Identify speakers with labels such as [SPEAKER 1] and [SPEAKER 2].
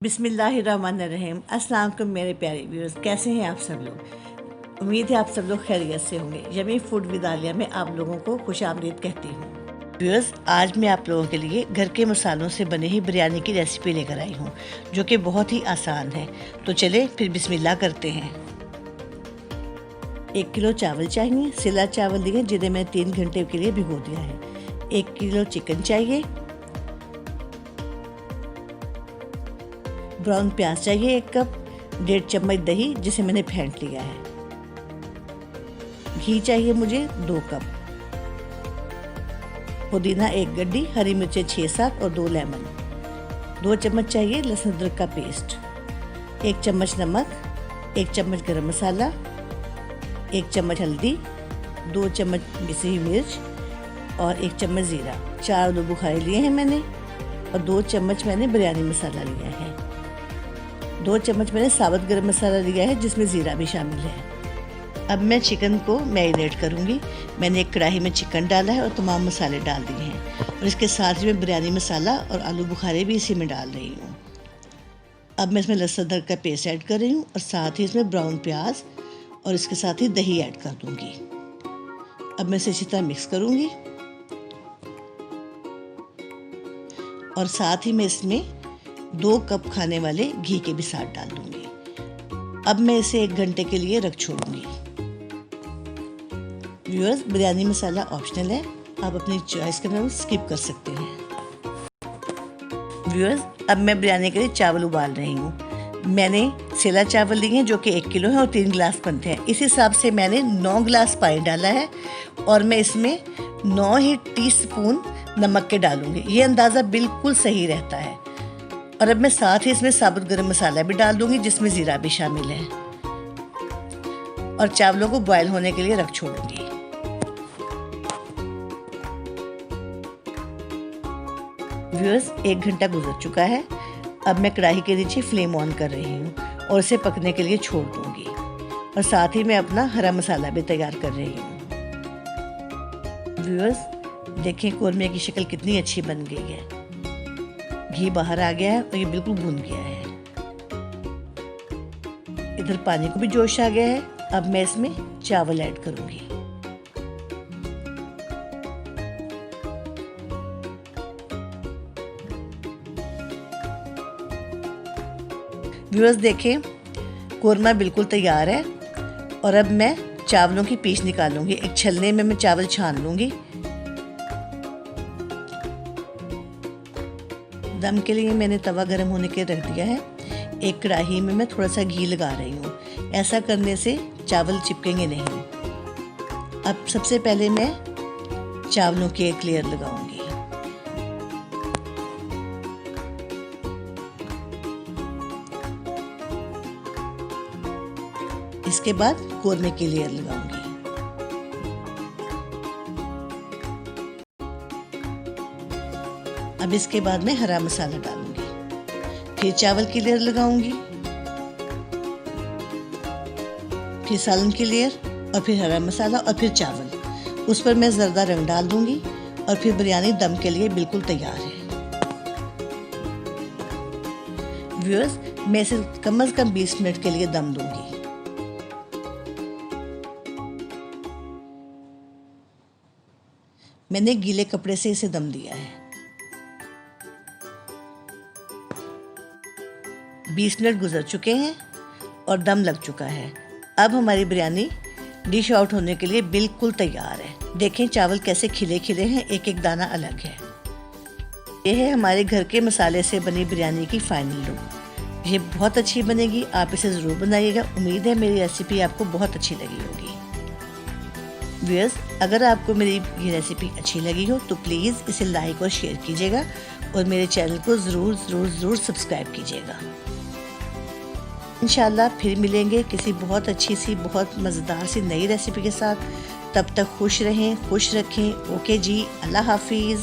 [SPEAKER 1] बिस्मिल्लाहिर्रहमानिर्रहीम। अस्सलाम वालेकुम मेरे प्यारे व्यूअर्स, कैसे हैं आप सब लोग। उम्मीद है आप सब लोग खैरियत से होंगे। यमी फूड विद आलिया में आप लोगों को खुशामदीद कहती हूँ। व्यूअर्स, आज मैं आप लोगों के लिए घर के मसालों से बनी ही बिरयानी की रेसिपी लेकर आई हूँ, जो कि बहुत ही आसान है। तो चले फिर बिस्मिल्लाह करते हैं। 1 किलो चावल चाहिए। सिला चावल लिए जिन्हें मैं 3 घंटे के लिए भिगो दिया है। 1 किलो चिकन चाहिए। ब्राउन प्याज चाहिए 1 कप। 1.5 चम्मच दही जिसे मैंने फेंट लिया है। घी चाहिए मुझे 2 कप। पुदीना 1 गड्डी, हरी मिर्चें 6-7 और 2 लेमन। 2 चम्मच चाहिए लहसुन अदरक का पेस्ट। 1 चम्मच नमक, 1 चम्मच गरम मसाला, 1 चम्मच हल्दी, 2 चम्मच पिसी मिर्च और 1 चम्मच ज़ीरा। 4 आलू बुखारे लिए हैं मैंने और 2 चम्मच मैंने बिरयानी मसाला लिया है। 2 चम्मच मैंने साबुत गरम मसाला लिया है जिसमें ज़ीरा भी शामिल है। अब मैं चिकन को मैरिनेट करूँगी। मैंने एक कढ़ाई में चिकन डाला है और तमाम मसाले डाल दिए हैं और इसके साथ ही मैं बिरयानी मसाला और आलू बुखारे भी इसी में डाल रही हूँ। अब मैं इसमें लहसुन अदरक का पेस्ट ऐड कर रही हूँ और साथ ही इसमें ब्राउन प्याज और इसके साथ ही दही ऐड कर दूँगी। अब मैं इसे अच्छी तरह मिक्स करूँगी और साथ ही मैं इसमें 2 कप खाने वाले घी के भी साथ डाल दूंगी। अब मैं इसे 1 घंटे के लिए रख छोड़ूंगी। व्यूअर्स, बिरयानी मसाला ऑप्शनल है, आप अपनी चॉइस के अनुसार स्किप कर सकते हैं। व्यूअर्स, अब मैं बिरयानी के लिए चावल उबाल रही हूँ। मैंने सेला चावल लिए हैं जो कि 1 किलो है और 3 गिलास बनते हैं। इस हिसाब से मैंने 9 गिलास पानी डाला है और मैं इसमें 9 ही टीस्पून नमक के डालूंगी। ये अंदाज़ा बिल्कुल सही रहता है। और अब मैं साथ ही इसमें साबुत गरम मसाला भी डाल दूंगी जिसमें ज़ीरा भी शामिल है और चावलों को बॉयल होने के लिए रख छोड़ूंगी। व्यूअर्स, 1 घंटा गुजर चुका है। अब मैं कढ़ाई के नीचे फ्लेम ऑन कर रही हूँ और इसे पकने के लिए छोड़ दूंगी और साथ ही मैं अपना हरा मसाला भी तैयार कर रही हूँ। व्यूअर्स, देखें कोरमे की शक्ल कितनी अच्छी बन गई है। घी बाहर आ गया है और ये बिल्कुल भुन गया है। इधर पानी को भी जोश आ गया है। अब मैं इसमें चावल ऐड करूंगी। व्यूअर्स, देखें कोरमा बिल्कुल तैयार है और अब मैं चावलों की पीस निकालूंगी। एक छलने में मैं चावल छान लूंगी। दम के लिए मैंने तवा गर्म होने के रख दिया है। एक कढ़ाई में मैं थोड़ा सा घी लगा रही हूँ। ऐसा करने से चावल चिपकेंगे नहीं। अब सबसे पहले मैं चावलों की एक लेयर लगाऊंगी। इसके बाद कोरमे की लेयर लगाऊंगी। अब इसके बाद मैं हरा मसाला डालूंगी। फिर चावल की लेयर लगाऊंगी, फिर सालन की लेयर और फिर हरा मसाला और फिर चावल। उस पर मैं ज़र्दा रंग डाल दूंगी और फिर बिरयानी दम के लिए बिल्कुल तैयार है। व्यूअर्स, मैं इसे कम से कम 20 मिनट के लिए दम दूंगी। मैंने गीले कपड़े से इसे दम दिया है। 20 मिनट गुजर चुके हैं और दम लग चुका है। अब हमारी बिरयानी डिश आउट होने के लिए बिल्कुल तैयार है। देखें चावल कैसे खिले खिले हैं, एक एक दाना अलग है। यह है हमारे घर के मसाले से बनी बिरयानी की फाइनल लुक। ये बहुत अच्छी बनेगी, आप इसे ज़रूर बनाइएगा। उम्मीद है मेरी रेसिपी आपको बहुत अच्छी लगी होगी। व्यूअर्स, अगर आपको मेरी ये रेसिपी अच्छी लगी हो तो प्लीज़ इसे लाइक और शेयर कीजिएगा और मेरे चैनल को ज़रूर सब्सक्राइब कीजिएगा। इंशाल्लाह फिर मिलेंगे किसी बहुत अच्छी सी, बहुत मज़ेदार सी नई रेसिपी के साथ। तब तक खुश रहें, खुश रखें। ओके जी, अल्लाह हाफिज़।